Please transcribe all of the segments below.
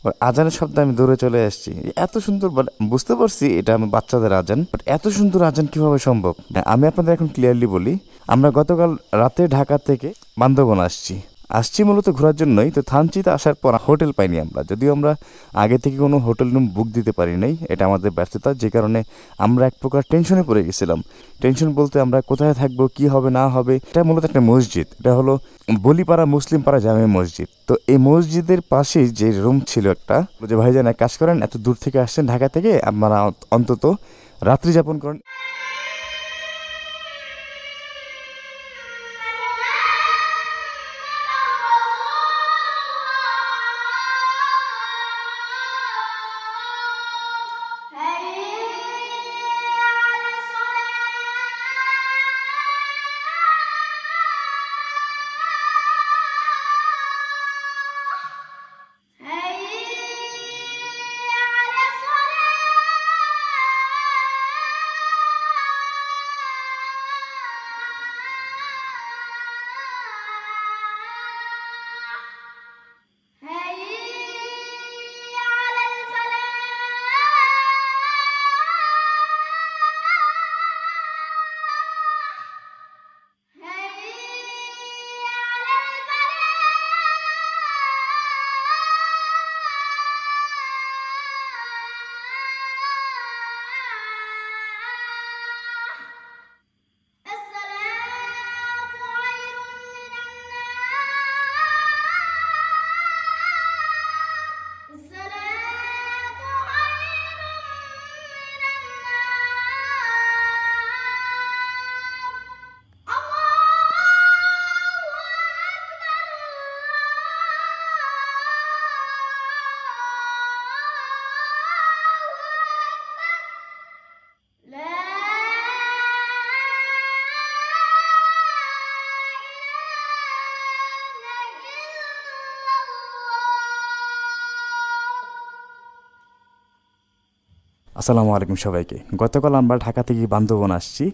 ওই আজানের শব্দে আমি দৌড়ে চলে আসছি। এত সুন্দর, বুঝতে পারছি এটা আমি বাচ্চাদের আজান, বাট এত সুন্দর আজান কিভাবে সম্ভব? আমি আপনাদের এখন ক্লিয়ারলি বলি, আমরা গতকাল রাতে ঢাকা থেকে বান্দরবন আসছি মূলত ঘোরার জন্যই। তো থানচিতে আসার পর হোটেল পাইনি আমরা, যদিও আমরা আগে থেকে কোনো হোটেল রুম বুক দিতে পারি নাই, এটা আমাদের ব্যর্থতা, যে কারণে আমরা এক প্রকার টেনশনে পড়ে গেছিলাম। টেনশন বলতে আমরা কোথায় থাকবো, কি হবে না হবে। এটা মূলত একটা মসজিদ, এটা হলো বলিপাড়া মুসলিম পাড়া জামে মসজিদ। তো এই মসজিদের পাশেই যে রুম ছিল একটা, যে ভাইজান এক কাজ করেন, এত দূর থেকে আসছেন ঢাকা থেকে, আপনারা অন্তত রাত্রি যাপন করেন। আসসালামু আলাইকুম সবাইকে। গতকাল আমরা ঢাকা থেকে বান্দরবন আসছি।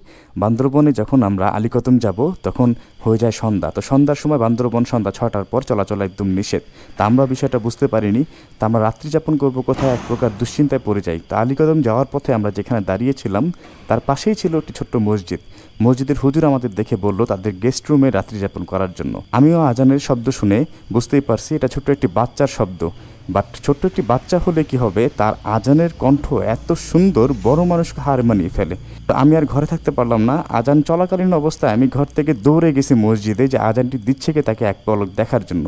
বান্দরবনে যখন আমরা আলীকদম যাব তখন হয়ে যায় সন্ধ্যা। তো সন্ধ্যার সময় বান্দরবন সন্ধ্যা 6টার পর চলাচল একদম নিষেধ। তা আমরা বিষয়টা বুঝতে পারিনি। তা আমরা রাত্রি যাপন করবো কোথায়, এক প্রকার দুশ্চিন্তায় পড়ে যাই। তা আলীকদম যাওয়ার পথে আমরা যেখানে দাঁড়িয়েছিলাম তার পাশেই ছিল একটি ছোট্ট মসজিদ। মসজিদের হুজুর আমাদের দেখে বলল তাদের গেস্ট রুমে রাত্রি যাপন করার জন্য। আমিও আজানের শব্দ শুনে বুঝতেই পারছি এটা ছোট্ট একটি বাচ্চার শব্দ। বাট ছোট্ট একটি বাচ্চা হলে কি হবে, তার আজানের কণ্ঠ এত সুন্দর, বড় মানুষকে হার মানিয়ে ফেলে। তো আমি আর ঘরে থাকতে পারলাম না। আজান চলাকালীন অবস্থায় আমি ঘর থেকে দৌড়ে গেছি মসজিদে, যে আজানটি দিচ্ছে কে তাকে এক পলক দেখার জন্য।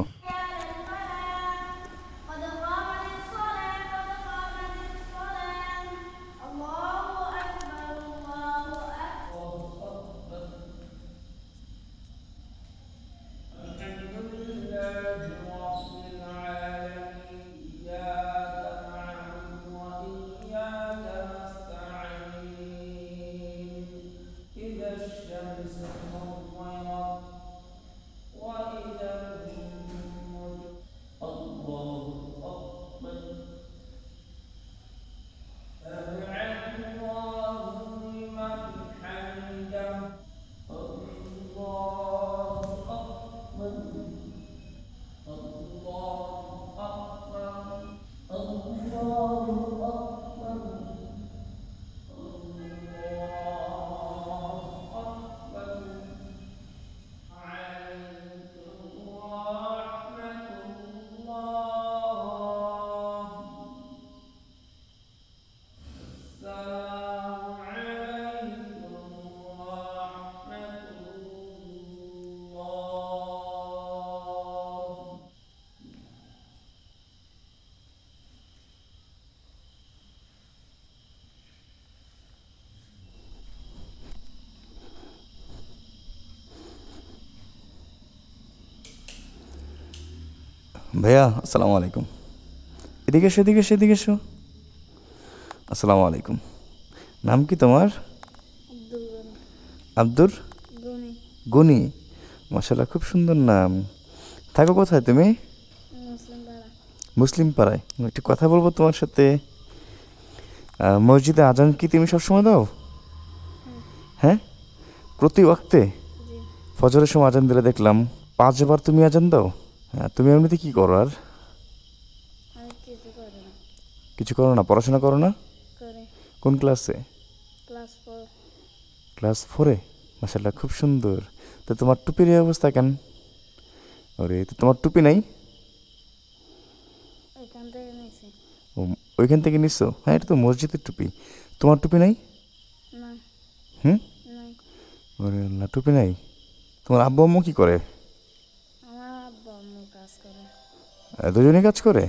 ভাইয়া আসসালামু আলাইকুম। এদিকে এসো, এদিকে এসো, এদিকে এসো। আসসালামু আলাইকুম। নাম কি তোমার? আব্দুর গনি। মাশাআল্লাহ, খুব সুন্দর নাম। থাকো কোথায় তুমি? মুসলিম পাড়ায়। একটু কথা বলবো তোমার সাথে। মসজিদে আজান কি তুমি সবসময় দাও? হ্যাঁ, প্রতি ওয়াক্তে? ফজরের সময় আজান দিলে দেখলাম 5 বার তুমি আজান দাও। হ্যাঁ, তুমি এমনিতে কি করো আর? কিছু করো না, পড়াশোনা করো না? করে। কোন ক্লাসে? ক্লাস 4। ক্লাস 4-এ? মাশাআল্লাহ, খুব সুন্দর। তো তোমার টুপির এই অবস্থা কেন? ওরে, তো তোমার টুপি নাই? এখান থেকে নিয়েছি। ও, ওইখান থেকে নিছো? হ্যাঁ, এটা তো মসজিদের টুপি। তোমার টুপি নাই? না। হুম? নাই। ওরে আল্লাহ, টুপি নাই। তোমার আব্বু আম্মু কি করে? আমার আব্বু আম্মু কাজ করে। দুজনেই কাজ করে?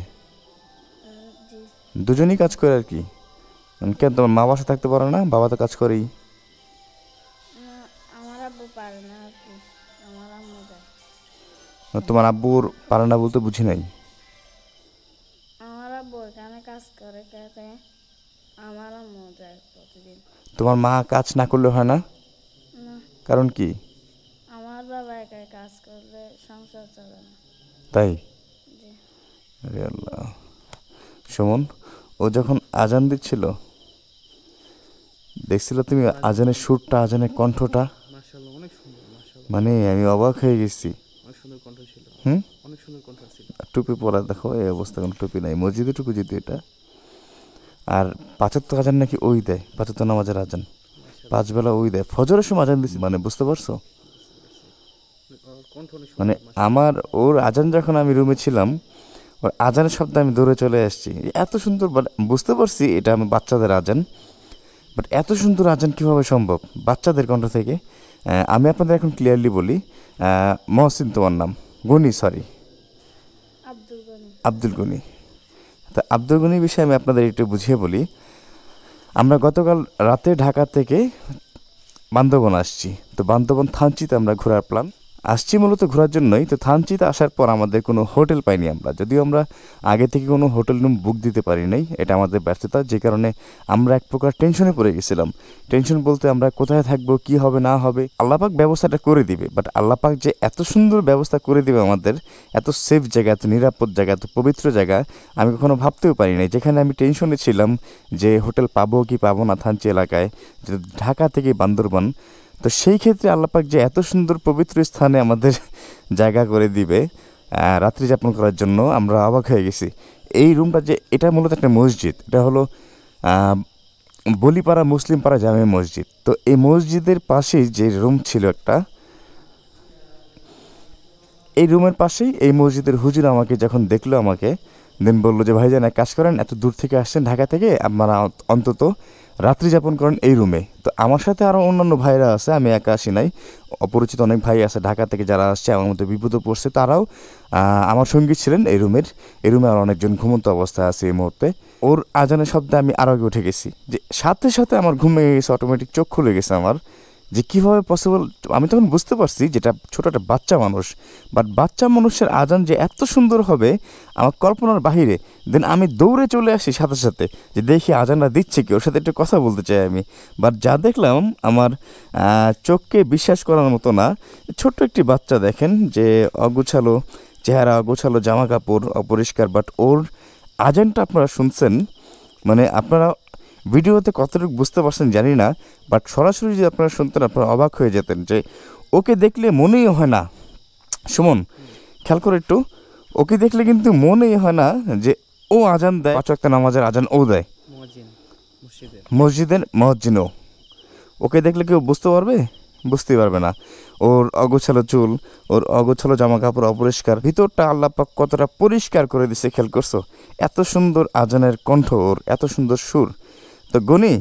জি। দুজনেই কাজ করে আর কি। কেন, তোমার মা বাসা থাকতে পারে না? বাবা তো কাজ করেই। না, আমার আব্বু পারে না আর কি, আমার আম্মু যায়। তোমার আব্বুর পারে না বলতে বুঝি নাই। আমার আব্বু এখানে কাজ করে খেতে, আমার আম্মু যায় প্রতিদিন। তোমার মা কাজ না করলে হয় না? না, কারণ কি? আমার বাবা একাই কাজ করলে সংসার চলে না। তাই? জি। আরে আল্লাহ। সুমন, ও যখন আজান দিচ্ছিল, দেখছিল তুমি আজানের সুরটা, আজানের কণ্ঠটা? মাশাআল্লাহ, অনেক সুন্দর, মাশাআল্লাহ। মানে আমি অবাক হয়ে গেছি। অনেক সুন্দর কণ্ঠ ছিল। হুম? অনেক সুন্দর কণ্ঠ ছিল। টুপি পরা দেখো, এই অবস্থা, কোনো টুপি নাই, মসজিদে টুপি যদি এটা। আর পাঁচাত্তর আজান নাকি ওই দেয়, পাঁচাত্তর নামাজের আজান মাশাআল্লাহ, 5 বেলা ওই দেয়, ফজরের সময় আজান দিছি, মানে বুঝতে পারছো? বুঝতে পারছি। ওর কণ্ঠ অনেক মানে সুন্দর, মাশাআল্লাহ। আমার ওর আজান যখন আমি রুমে ছিলাম, ওর আজানের শব্দে আমি দৌড়ে চলে আসছি, এত সুন্দর। বাট বুঝতে পারছি এটা আমি বাচ্চাদের আজান, বাট এত সুন্দর আজান কীভাবে সম্ভব বাচ্চাদের কণ্ঠ থেকে? আমি আপনাদের এখন ক্লিয়ারলি বলি, মহসিন তোমার নাম? গনি, সরি, আব্দুল গনি। আব্দুল গনি। তা আব্দুল গনির বিষয়ে আমি আপনাদের একটু বুঝিয়ে বলি। আমরা গতকাল রাতে ঢাকা থেকে বান্দরবন আসছি। তো বান্দরবন থানচিতে আমরা ঘোরার প্ল্যান, আসছি মূলত ঘোরার জন্যই। তো থানচিতে আসার পর আমাদের কোনো হোটেল পাইনি আমরা, যদিও আমরা আগে থেকে কোনো হোটেল রুম বুক দিতে পারি নাই, এটা আমাদের ব্যর্থতা, যে কারণে আমরা এক প্রকার টেনশনে পড়ে গেছিলাম। টেনশন বলতে আমরা কোথায় থাকবো, কি হবে না হবে, আল্লাপাক ব্যবস্থাটা করে দিবে, বাট আল্লাপাক যে এত সুন্দর ব্যবস্থা করে দিবে আমাদের, এত সেফ জায়গা, এত নিরাপদ জায়গা, এত পবিত্র জায়গা আমি কখনো ভাবতেও পারি নাই। যেখানে আমি টেনশনে ছিলাম যে হোটেল পাবো কি পাবো না থানচি এলাকায়, ঢাকা থেকে বান্দরবান, তো সেই ক্ষেত্রে আল্লাপাক যে এত সুন্দর পবিত্র স্থানে আমাদের জায়গা করে দিবে রাত্রি যাপন করার জন্য, আমরা অবাক হয়ে গেছি। এই রুমটা যে, এটা মূলত একটা মসজিদ, এটা হলো বলিপাড়া মুসলিম পাড়া জামে মসজিদ। তো এই মসজিদের পাশেই যে রুম ছিল একটা, এই রুমের পাশেই এই মসজিদের হুজুর আমাকে যখন দেখলো, আমাকে দেন বললো যে ভাইজান এক কাজ করেন, এত দূর থেকে আসছেন ঢাকা থেকে, আপনারা অন্তত রাত্রি যাপন করেন এই রুমে। তো আমার সাথে আরও অন্যান্য ভাইরা আছে, আমি একা আসি নাই, অপরিচিত অনেক ভাই আছে ঢাকা থেকে যারা আসছে, আমার মধ্যে বিপদে পড়ছে, তারাও আমার সঙ্গী ছিলেন এই রুমের। এই রুমে আর অনেকজন ঘুমন্ত অবস্থায় আছে এই মুহূর্তে। ওর আজানের শব্দে আমি আরও আগে উঠে গেছি, যে সাথে সাথে আমার ঘুমে গেছে, অটোমেটিক চোখ খুলে গেছে আমার, যে কীভাবে পসিবল। আমি তখন বুঝতে পারছি যেটা ছোটো একটা বাচ্চা মানুষ, বাট বাচ্চা মানুষের আজান যে এত সুন্দর হবে আমার কল্পনার বাহিরে। দেন আমি দৌড়ে চলে আসি সাথে সাথে, যে দেখি আজানটা দিচ্ছে কি, ওর সাথে একটু কথা বলতে চাই আমি। বাট যা দেখলাম আমার চোখকে বিশ্বাস করার মতো না। ছোট্ট একটি বাচ্চা, দেখেন যে অগোছালো চেহারা, অগোছালো জামা কাপড়, অপরিষ্কার, বাট ওর আজানটা আপনারা শুনছেন, মানে আপনারা ভিডিওতে কতটুকু বুঝতে পারছেন জানি না, বাট সরাসরি যদি আপনারা শুনতেন আপনারা অবাক হয়ে যেতেন, যে ওকে দেখলে মনেই হয় না। সুমন, খেয়াল করে একটু, ওকে দেখলে কিন্তু মনেই হয় না যে ও আজান দেয়, 5 ওয়াক্ত নামাজের আজান ও দেয়, মুয়াজ্জিন মসজিদের। মসজিদের মুয়াজ্জিনও। ওকে দেখলে কেউ বুঝতে পারবে? বুঝতেই পারবে না। ওর অগোছালো চুল, ওর অগোছালো জামা কাপড়, অপরিষ্কার, ভিতরটা আল্লাহ পাক কতটা পরিষ্কার করে দিছে, খেয়াল করছো? এত সুন্দর আজানের কণ্ঠ ওর, এত সুন্দর সুর। তো গনি,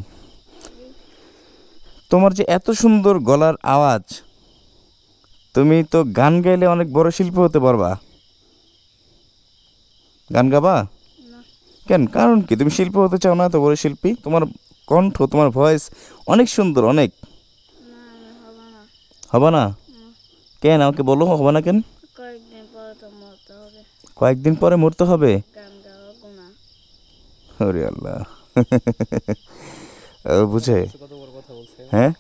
তোমার যে এত সুন্দর গলার আওয়াজ, তুমি তো গান গাইলে অনেক বড় শিল্পী হতে পারবা। গান গাবা? না। কেন, কারণ কি? তুমি শিল্পী হতে চাও না? তো বড় শিল্পী, তোমার কণ্ঠ, তোমার ভয়েস অনেক সুন্দর, অনেক। না, আমি হব না। হবে না? না। কেন, আমাকে বলো হবে না কেন? কয়েকদিন পরে তো মরতে হবে। কয়েকদিন পরে মরতে হবে? গান গাওয়া গুনাহ। ওরে আল্লাহ। ও বুঝে। কত বড় কথা বলছে। হ্যাঁ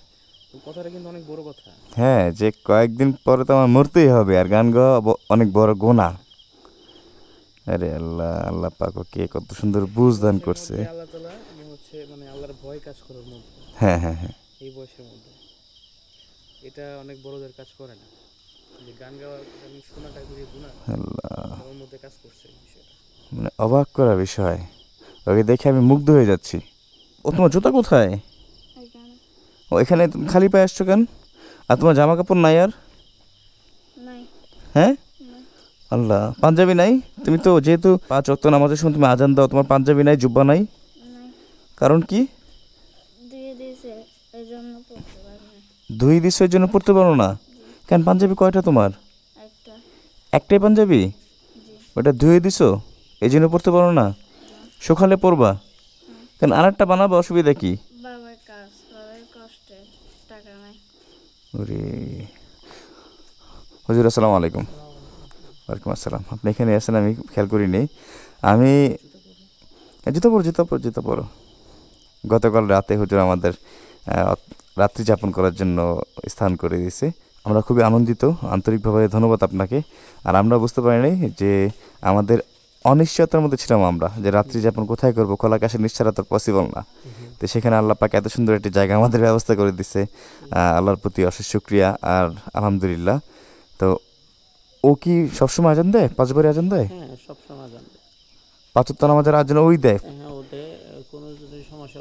ওই কথাটা কিন্তু অনেক বড় কথা। হ্যাঁ, যে কয়েকদিন পরে তো আমার মরতেই হবে, আর গান গাওয়া অনেক বড় গুনাহ। আরে আল্লাহ, আল্লাহ পাক কে কত সুন্দর বুঝ দান করছে। আল্লাহ তাআলা মানে আল্লাহর ভয় কাজ করার মধ্যে। হ্যাঁ হ্যাঁ হ্যাঁ, এই বয়সের মধ্যে এটা অনেক বড়দের কাজ করে না, যে গান গাওয়া, গান শোনাটা করে গুনাহ, আল্লাহ, আমার মধ্যে কাজ করছে বিষয়টা। মানে অবাক করা বিষয়। ওকে দেখে আমি মুগ্ধ হয়ে যাচ্ছি। ও তোমার জুতা কোথায়? এখানে ও এখানে তুমি খালি পায়ে আসছো কেন? আর তোমার জামা কাপড় নাই আর? নাই। হ্যাঁ, না, আল্লাহ, পাঞ্জাবি নাই? তুমি তো যেহেতু 5 ওয়াক্ত নামাজের সময় তুমি আজান দাও, তোমার পাঞ্জাবি নাই, জুব্বা নাই, নাই। কারণ কি? দিয়ে দিয়েছে এই জন্য পড়তে পারি না। ধুই দিছো এর জন্য পড়তে পারো না? কেন, পাঞ্জাবি কয়টা তোমার? একটা। একটাই পাঞ্জাবি? জি। ওটা ধুয়ে দিছো এই জন্য পড়তে পারো না? সকালে পড়বা কেন? আরেকটা বানাবো, অসুবিধা কি? বাবার কাজ, বাবার কষ্টে টাকা নাই। ওরে হুজুর, আসসালামু আলাইকুম। ওয়ালাইকুম আসসালাম। আপনি এখানে আছেন, আমি খেয়াল করিনি। আমি জুতো পরো। গতকাল রাতে হুজুর আমাদের রাত্রি যাপন করার জন্য স্থান করে দিয়েছে। আমরা খুবই আনন্দিত, আন্তরিকভাবে ধন্যবাদ আপনাকে। আর আমরা বুঝতে পারিনি যে আমাদের অনিশ্চয়তার মধ্যে ছিলাম আমরা, যে রাত্রি যাপন কোথায় করবো, খোলা আকাশের নিচ ছাড়া তো পসিবল না। তো সেখানে আল্লাহ পাক এত সুন্দর একটি জায়গা আমাদের ব্যবস্থা করে দিচ্ছে, আল্লাহর প্রতি অশেষ শুকরিয়া আর আলহামদুলিল্লাহ। তো ও কি সবসময় আজান দেয়? 5 বারে আজান দেয়? হ্যাঁ, সবসময় জানবে। 5 ওয়াক্ত নামাজের আজান ওই দেয়? হ্যাঁ, ওতে কোনো যদি সমস্যা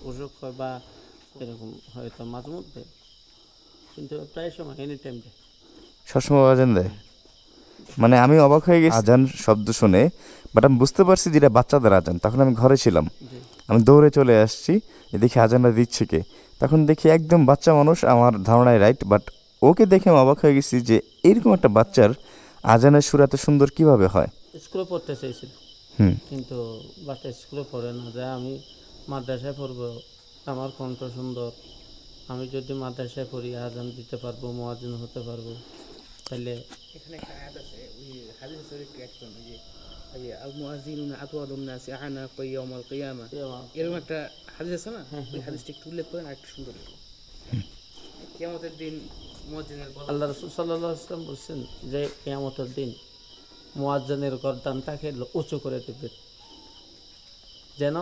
অসুখ হয় বা এরকম হয়তো মাঝে মধ্যে, কিন্তু প্রায় সময় এনি টাইম দেয়। সবসময় আজান দেয়? মানে আমি অবাক হয়ে গেছি আজান শব্দ শুনে, বাট আমি বুঝতে পারছি যেটা বাচ্চাদের আজান। তখন আমি ঘরে ছিলাম, জি। আমি দৌড়ে চলে আসছি, দেখি আজানটা দিচ্ছে কে। তখন দেখি একদম বাচ্চা মানুষ, আমার ধারণায় রাইট, বাট ওকে দেখে আমি অবাক হয়ে গেছি যে এরকম একটা বাচ্চার আজানের সুর এত সুন্দর কিভাবে হয়। স্কুলে পড়তে চেয়েছিল, হুম। কিন্তু বাচ্চা স্কুলে পড়ে না, যে আমি মাদ্রাসায় পড়বো, আমার কণ্ঠ সুন্দর, আমি যদি মাদ্রাসায় পড়ি আজান দিতে পারবো, মুয়াজ্জিন হতে পারবো, তাহলে এখানে একটা আয়াত আছে, ওই হাদিসের একটু একজন, ওই যে আল মুআযিনুনা আতওয়াদুন নাসি আনাকা ইয়াউমাল কিয়ামা, এরকম একটা হাদিস আছে না? ওই হাদিসটা একটু উল্লেখ করেন, আর একটু সুন্দর লাগে। কিয়ামতের দিন মুয়াজ্জিনের গলা, আল্লাহ রাসূল সাল্লাল্লাহু আলাইহি ওয়াসাল্লাম বলছেন যে কিয়ামতের দিন মুয়াজ্জিনের গর্দানটাকে উঁচু করে দেবে, যেন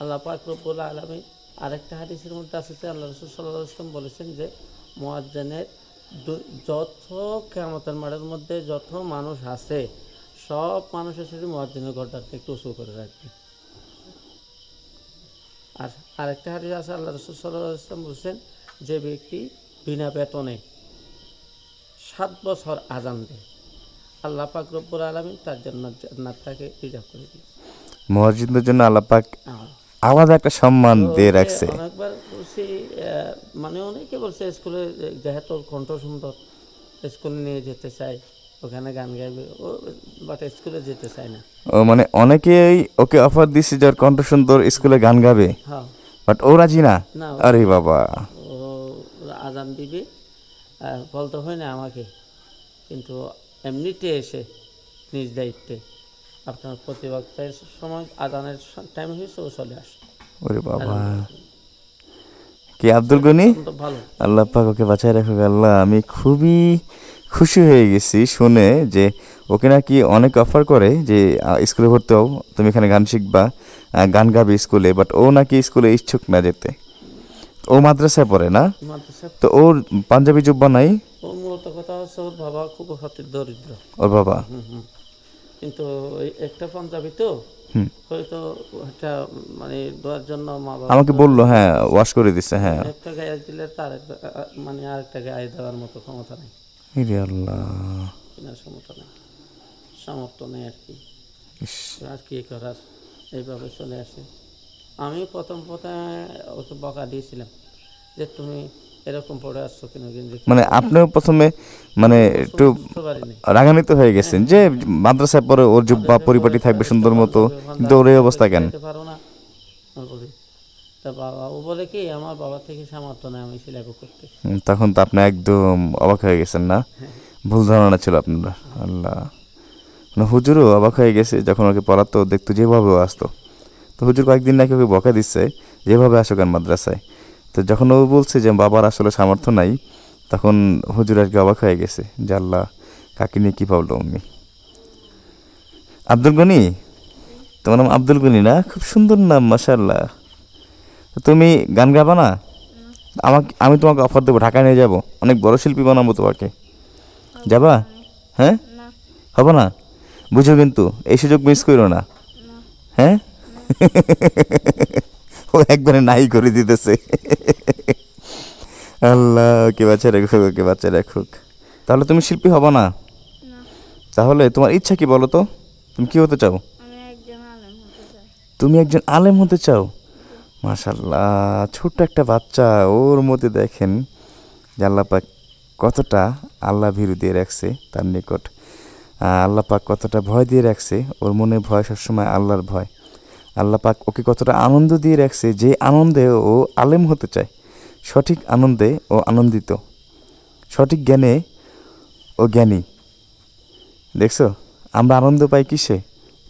আল্লাহ পাক রব্বুল আলামিন। আরেকটা হাদিসের মধ্যে আছে যে আল্লাহ রাসূল সাল্লাল্লাহু আলাইহি ওয়াসাল্লাম বলেছেন যে মুয়াজ্জিনের যত কিয়ামতের মাঠের মধ্যে যত মানুষ আছে, সব মানুষের সাথে মুয়াজ্জিনের গর্দানটা একটু উঁচু করে রাখবে। আর আরেকটা হাদিস আছে, আল্লাহ রাসূল সাল্লাল্লাহু আলাইহি ওয়াসাল্লাম বলছেন যে ব্যক্তি বিনা বেতনে 7 বছর আজান দেয়, আল্লাহ পাক রব্বুল আলামিন তার জান্নাতটাকে রিজার্ভ করে দিয়েছে। মুয়াজ্জিনদের জন্য আল্লাহ পাক আলাদা একটা সম্মান দিয়ে রাখছে। অনেকবার বলছি, মানে অনেকে বলছে স্কুলে যেহেতু কণ্ঠ সুন্দর, স্কুলে নিয়ে যেতে চাই, ওখানে গান গাইবে, ও বাট স্কুলে যেতে চায় না। ও মানে অনেকেই ওকে অফার দিচ্ছে যে ওর কণ্ঠ সুন্দর, স্কুলে গান গাবে, হ্যাঁ, বাট ও রাজি না। না, আরে বাবা, ও আজান দিবে, বলতে হয় না আমাকে, কিন্তু এমনিতে এসে নিজ দায়িত্বে আপনার প্রতিবক্তার সময় আজানের টাইম হয়েছে, ও চলে আসে। ওরে বাবা, কি আব্দুল গনি, ভালো। আল্লাহ পাক ওকে বাঁচায় রাখুক আল্লাহ। আমি খুবই খুশি হয়ে গেছি শুনে যে ওকে নাকি অনেক অফার করে যে স্কুলে ভর্তি হও, তুমি এখানে গান শিখবা, গান গাবে স্কুলে, বাট ও নাকি স্কুলে ইচ্ছুক না যেতে। ও মাদ্রাসায় পড়ে না, মাদ্রাসা, তো ওর পাঞ্জাবি জুব্বা নাই? ওর মূলত কথা হচ্ছে ওর বাবা খুব হাতের দরিদ্র। ওর বাবা? কিন্তু ওই একটা পাঞ্জাবি তো হুম। হয়তো একটা মানে দেওয়ার জন্য মা বাবা আমাকে বললো, হ্যাঁ ওয়াশ করে দিছে, হ্যাঁ। একটা গায়ে দিলে তার মানে আরেকটা গায়ে দেওয়ার মতো ক্ষমতা নেই, ইরে আল্লাহ, কেনার ক্ষমতা নেই, সামর্থ্য নেই আর কি। ইস, আর কি করার, এইভাবে চলে আসে। আমি প্রথমে ওকে বকা দিয়েছিলাম যে তুমি এরকম পড়ে আসছো কেন গেঞ্জি, মানে আপনিও প্রথমে মানে একটু বুঝতে পারিনি। রাগান্বিত হয়ে গেছেন যে মাদ্রাসায় পরে ওর জুব্বা পরিপাটি থাকবে সুন্দর মতো, কিন্তু ওর এই অবস্থা কেন? পারো না, আমি বলি তা বাবা, ও বলে কি আমার বাবা থেকে সামর্থ্য নেই আমি সিলাই করতে। তখন তো আপনি একদম অবাক হয়ে গেছেন না? ভুল ধারণা ছিল আপনার। আল্লাহ, মানে হুজুরও অবাক হয়ে গেছে যখন ওকে পড়াতো, দেখতো যেভাবে ও আসতো। তো হুজুর কয়েকদিন নাকি ওকে বকা দিচ্ছে যেভাবে আসো কেন মাদ্রাসায়। তো যখন ও বলছে যে বাবার আসলে সামর্থ্য নাই, তখন হুজুর আর কি অবাক হয়ে গেছে যে আল্লাহ, কাকে নিয়ে কী ভাবলো উম্মি। আব্দুল গনি, তোমার নাম আব্দুল গনি না? খুব সুন্দর নাম, মাশাআল্লাহ। তুমি গান গাবা না? আমি তোমাকে অফার দেবো, ঢাকা নিয়ে যাবো, অনেক বড় শিল্পী বানাবো তোমাকে। যাবা? হ্যাঁ, না, হবে না, বুঝো কিন্তু এই সুযোগ মিস করো না। না, হ্যাঁ ও একবারে নাই করে দিতেছে। আল্লাহ ওকে বাঁচা রাখুক, ওকে বাঁচা রাখুক। তাহলে তুমি শিল্পী হবা না? না, তাহলে তোমার ইচ্ছা কি বলো তো, তুমি কি হতে চাও? আমি একজন আলেম হতে চাই। তুমি একজন আলেম হতে চাও? মাশাল্লাহ, ছোট্ট একটা বাচ্চা, ওর মধ্যে দেখেন যে আল্লাহ পাক কতটা আল্লাহ ভীরু দিয়ে রাখছে তার নিকট। আল্লাহ পাক কতটা ভয় দিয়ে রাখছে, ওর মনে ভয় সবসময় আল্লাহর ভয়। আল্লাহ পাক ওকে কতটা আনন্দ দিয়ে রাখছে, যে আনন্দে ও আলেম হতে চায়। সঠিক আনন্দে ও আনন্দিত, সঠিক জ্ঞানে ও জ্ঞানী। দেখছো আমরা আনন্দ পাই কিসে?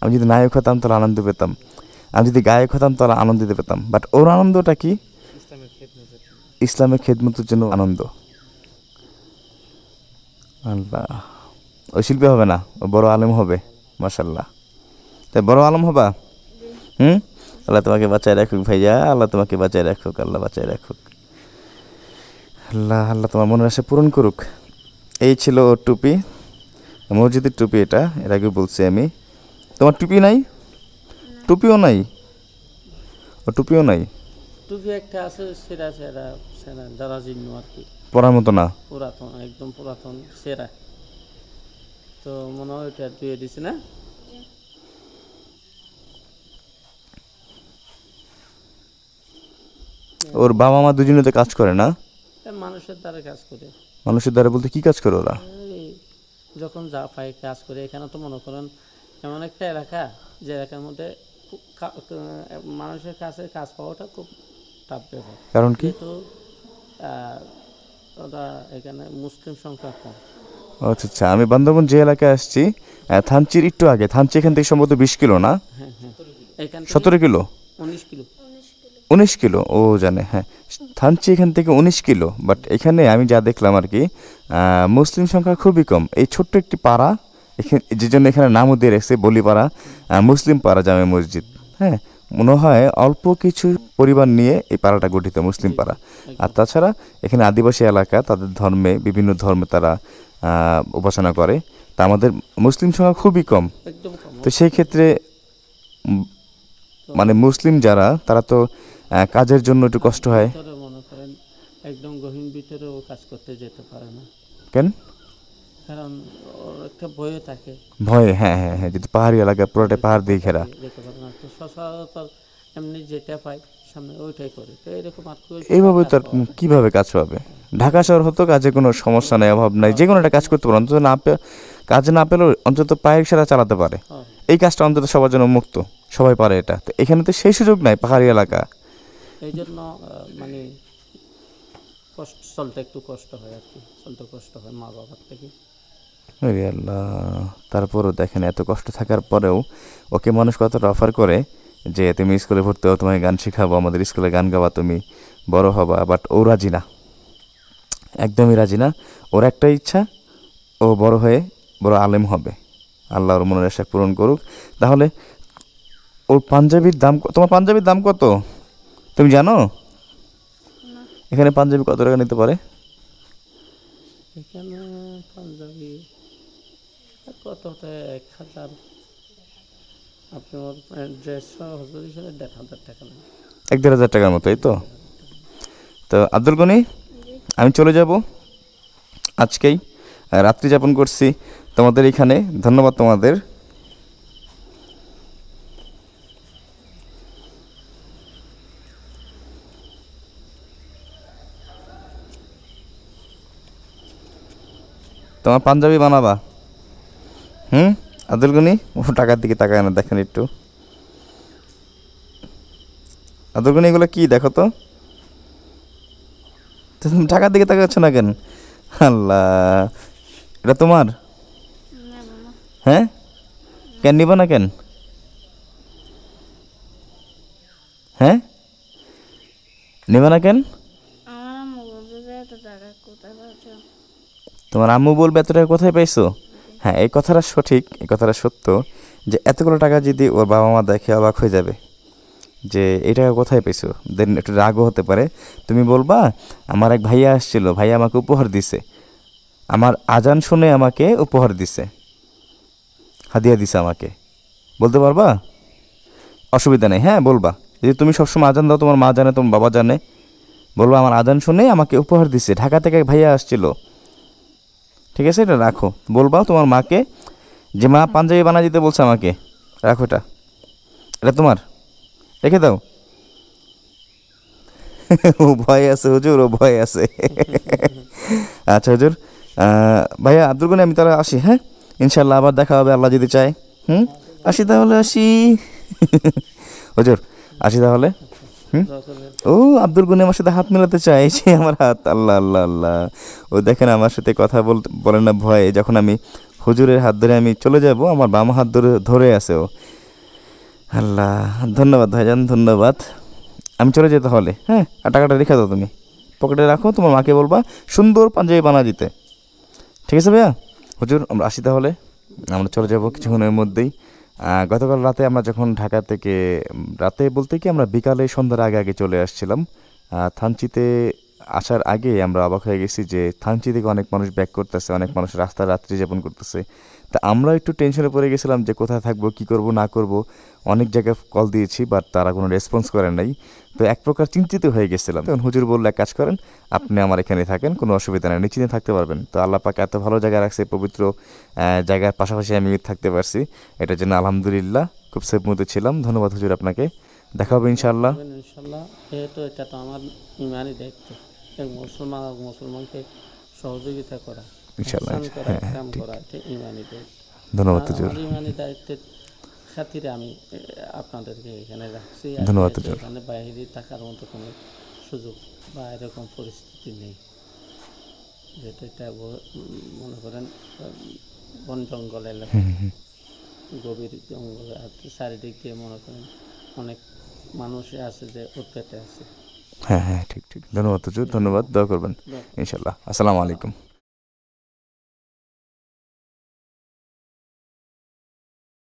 আমি যদি নায়ক হতাম তাহলে আনন্দ পেতাম, আমি যদি গায়ক হতাম তাহলে আনন্দিত পেতাম। বাট ওর আনন্দটা কি? ইসলামের খেদমতের জন্য। ইসলামের খেদমতের জন্য আনন্দ। আল্লাহ, ও শিল্পী হবে না, ও বড় আলেম হবে। মাশাল্লাহ, তাই বড় আলেম হবা? আল্লাহ তোমাকে বাঁচায় রাখুক ভাইয়া, আল্লাহ তোমাকে বাঁচায় রাখুক, আল্লাহ বাঁচায় রাখুক। আল্লাহ আল্লাহ তোমার মনের আশা পূরণ করুক। এই ছিল ওর টুপি, মসজিদের টুপি এটা, এর আগে বলছি আমি। তোমার টুপি নাই? টুপিও নাই? ও টুপিও নাই? টুপি একটা আছে, সেরা সেরা সেরা যারা জিন্ন আর কি, পড়ার মতো না? পুরাতন, একদম পুরাতন সেরা। তো মনে হয় ওইটা ধুয়ে দিছি না? ওর বাবা মা দুজনে তো কাজ করে না? মানুষের দ্বারা কাজ করে। মানুষের দ্বারা বলতে কি কাজ করে ওরা? এই যখন যা পায় কাজ করে। এখানে তো মনে করেন এমন একটা এলাকা, যে এলাকার মধ্যে মানুষের কাছে কাজ পাওয়াটা খুব টাফ ব্যাপার। কারণ কি? যেহেতু ওরা এখানে মুসলিম সংখ্যা কম। আচ্ছা আচ্ছা, আমি বান্দরবন যে এলাকায় আসছি, থানচির একটু আগে, থানচি এখান থেকে সম্ভবত 20 কিলো না? হ্যাঁ হ্যাঁ, এখান 17 কিলো? 19 কিলো। 19 কিলো, ও জানে। হ্যাঁ, থানচি এখান থেকে 19 কিলো। বাট এখানে আমি যা দেখলাম আর কি, মুসলিম সংখ্যা খুবই কম। এই ছোট্ট একটি পাড়া, এখানে যে জন্য এখানে নামও দিয়ে রেখেছে বলিপাড়া, মুসলিম পাড়া জামে মসজিদ। হ্যাঁ, মনে হয় অল্প কিছু পরিবার নিয়ে এই পাড়াটা গঠিত, মুসলিম পাড়া। আর তাছাড়া এখানে আদিবাসী এলাকা, তাদের ধর্মে, বিভিন্ন ধর্মে তারা উপাসনা করে। তা আমাদের মুসলিম সংখ্যা খুবই কম। একদম কম। তো সেই ক্ষেত্রে মানে মুসলিম যারা, তারা তো কাজের জন্য একটু কষ্ট হয়। ভিতরে মনে করেন একদম গহীন ভিতরেও কাজ করতে যেতে পারে না। কেন? কারণ ওর একটা ভয় থাকে। ভয়ে, হ্যাঁ হ্যাঁ হ্যাঁ, যদি পাহাড়ি এলাকা, পুরোটা পাহাড় দিয়ে ঘেরা। যেতে পারে না। তো সচরাচর এমনি যেটা পায় সামনে ওইটাই করে। তো এরকম আর এইভাবে তো আর কিভাবে কাজ পাবে? ঢাকা শহর হতো কাজে কোনো সমস্যা নেই, অভাব নাই, যে কোনো একটা কাজ করতে পারে। অন্তত না কাজ না পেলেও অন্তত পায়ের রিক্সাটা চালাতে পারে। এই কাজটা অন্তত সবার জন্য মুক্ত, সবাই পারে এটা। তো এখানে তো সেই সুযোগ নাই, পাহাড়ি এলাকা। এই জন্য মানে কষ্ট, চলতে একটু কষ্ট হয় আর কি, চলতে কষ্ট হয় মা বাবার থেকে। আরে আল্লাহ, তারপরও দেখেন এত কষ্ট থাকার পরেও ওকে মানুষ কতটা অফার করে যে তুমি স্কুলে ভর্তি হও, তোমাকে গান শেখাবো, আমাদের স্কুলে গান গাওয়া, তুমি বড় হবা। বাট ও রাজি না, একদমই রাজি না। ওর একটা ইচ্ছা, ও বড় হয়ে বড় আলেম হবে। আল্লাহ ওর মনের আশা পূরণ করুক। তাহলে ওর পাঞ্জাবির দাম, তোমার পাঞ্জাবির দাম কত তুমি জানো? এখানে পাঞ্জাবি কত টাকা নিতে পারে? এখানে পাঞ্জাবি কত, 1000, আপনার ড্রেস হজুর হিসেবে 1500 টাকা নেয়। 1-1500 টাকার মতো, এই তো। তো আব্দুল গনি, আমি চলে যাব আজকেই, রাত্রি যাপন করছি তোমাদের এখানে। ধন্যবাদ তোমাদের। তোমার পাঞ্জাবি বানাবা? আব্দুল গনি, ও টাকার দিকে তাকায় না, দেখেন একটু। আব্দুল গনি, এগুলো কি দেখো তো, তুমি টাকার দিকে তাকাচ্ছ না কেন? আল্লাহ, এটা তোমার? নেব না। হ্যাঁ, কেন নিব না কেন? হ্যাঁ, নিব না কেন? আমার আম্মু বলছে যে এত টাকা কোথায় পাচ্ছ? তোমার আম্মু বলবে এত টাকা কোথায় পাইছো? হ্যাঁ, এই কথাটা সঠিক, এই কথাটা সত্য যে এতগুলো টাকা যদি ওর বাবা মা দেখে অবাক হয়ে যাবে যে এই টাকা কোথায় পেয়েছো। দেন একটু রাগও হতে পারে। তুমি বলবা আমার এক ভাইয়া আসছিল, ভাইয়া আমাকে উপহার দিছে, আমার আজান শুনে আমাকে উপহার দিছে, হাদিয়া দিছে আমাকে, বলতে পারবা? অসুবিধা নেই, হ্যাঁ বলবা। যদি তুমি সবসময় আজান দাও, তোমার মা জানে, তোমার বাবা জানে, বলবো আমার আজান শুনে আমাকে উপহার দিছে, ঢাকা থেকে এক ভাইয়া আসছিল, ঠিক আছে? এটা রাখো, বলবা তোমার মাকে যে মা পাঞ্জাবি বানা দিতে বলছে আমাকে, রাখো এটা, এটা তোমার, রেখে দাও। ও ভয় আছে হুজুর, ও ভয় আছে। আচ্ছা হুজুর, ভাইয়া আব্দুল গনি, আমি তাহলে আসি, হ্যাঁ ইনশাল্লাহ আবার দেখা হবে আল্লাহ যদি চায়। আসি তাহলে, আসি। হুজুর আসি তাহলে। ও আব্দুল গনি আমার সাথে হাত মেলাতে চাই, সে আমার হাত, আল্লাহ আল্লাহ আল্লাহ। ও দেখেন আমার সাথে কথা বলতে বলেন না ভয়ে, যখন আমি হুজুরের হাত ধরে আমি চলে যাব, আমার বাম হাত ধরে ধরে আছে ও। আল্লাহ, ধন্যবাদ ভাইজান, ধন্যবাদ। আমি চলে যেতে হলে, হ্যাঁ, আর টাকাটা রেখে দাও, তুমি পকেটে রাখো, তোমার মাকে বলবা সুন্দর পাঞ্জাবি বানা দিতে, ঠিক আছে ভাইয়া? হুজুর আমরা আসি তাহলে, আমরা চলে যাব কিছুক্ষণের মধ্যেই। গতকাল রাতে আমরা যখন ঢাকা থেকে, রাতে বলতে কি আমরা বিকালে সন্ধ্যার আগে আগে চলে আসছিলাম, থানচিতে আসার আগে আমরা অবাক হয়ে গেছি যে থানচি থেকে অনেক মানুষ ব্যাক করতেছে, অনেক মানুষ রাস্তায় রাত্রি যাপন করতেছে। তা আমরা একটু টেনশনে পড়ে গেছিলাম যে কোথায় থাকবো, কী করব না করব। অনেক জায়গায় কল দিয়েছি, বাট তারা কোনো রেসপন্স করেন নাই। তো এক প্রকার চিন্তিত হয়ে গেছিলাম। তখন হুজুর বললে, এক কাজ করেন, আপনি আমার এখানে থাকেন, কোনো অসুবিধা নেই, নিশ্চিন্তে থাকতে পারবেন। তো আল্লাহ পাক এত ভালো জায়গা রাখছে, পবিত্র জায়গার পাশাপাশি আমি থাকতে পারছি, এটার জন্য আলহামদুলিল্লাহ, খুব সেফ মতো ছিলাম। ধন্যবাদ হুজুর আপনাকে, দেখা হবে ইনশাআল্লাহ। ইনশাল্লাহ, যেহেতু এটা তো আমার ইমানই দায়িত্ব, এক মুসলমান আর মুসলমানকে সহযোগিতা করা, ইনশাআল্লাহ, ইহসান করা, হ্যাঁ, কাম ঠিক। করা, এটা ইমানই দায়িত্ব। ধন্যবাদ আর হুজুর, আমার ইমানি দায়িত্বের খাতিরে আমি আপনাদেরকে এখানে রাখছি। আর ধন্যবাদ যেহেতু হুজুর। এখানে বাইরে থাকার মতো কোনো সুযোগ বা এরকম পরিস্থিতি নেই, যেহেতু এটা মনে করেন বন জঙ্গল এলাকা, গভীর জঙ্গল, আর চারিদিক দিয়ে মনে করেন অনেক মানুষই আছে যে উৎপেতে আছে। হ্যাঁ হ্যাঁ, ঠিক ঠিক, ধন্যবাদ হুজুর, ধন্যবাদ, দোয়া করবেন ইনশাআল্লাহ। আসসালামু আলাইকুম।